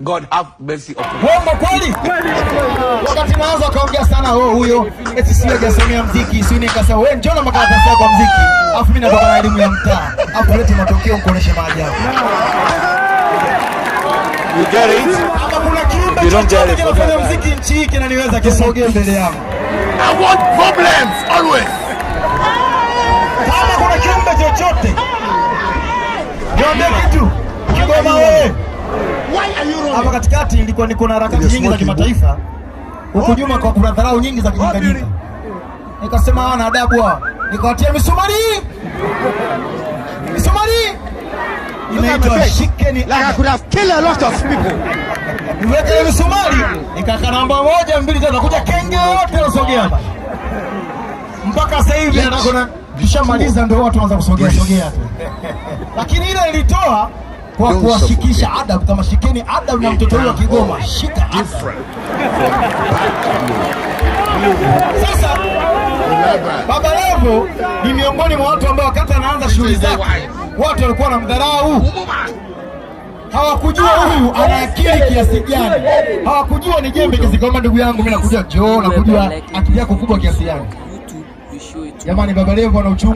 God have mercy upon you. Wongo kweli? Wakati naanza kaongea sana huyo eti sio hajasomea muziki, sio nikasema wewe njoo na makaratasi yako muziki. Alafu mimi natoka na elimu ya mtaa. Alafu lete matokeo kuonesha maajabu. You get it? Kama kuna kiumbe chochote kinafanya muziki nchi hii kinaniweza kisogee mbele yangu. I want problems always. Kama kuna kiumbe chochote niambie kitu. Kigoma wewe. Hapa katikati nilikuwa niko na harakati nyingi za kimataifa. Huko nyuma kwa kuna dharau nyingi za kijinga. Nikasema hawana adabu hao. Nikawatia misumari. Misumari. Inaitwa shikeni. Like I could have killed a lot of people. Niweke misumari. Nikakaramba moja mbili tatu kuja kenge wote wasogea hapa. Mpaka sasa hivi nataka kishamaliza ndio watu waanza kusogea sogea tu. Lakini ile ilitoa kwa kuwashikisha adabu, kama shikeni adabu na mtoto wa Kigoma, shika different. Sasa Baba Levo ni miongoni mwa watu ambao wakati anaanza shughuli zake watu walikuwa wanamdharau. Hawakujua huyu ana akili kiasi gani. Hawakujua ni jembe kiasi kama ndugu yangu mimi nakujua Joe, nakujua akili yako kubwa kiasi gani. Jamani, Baba Levo ana uchungu.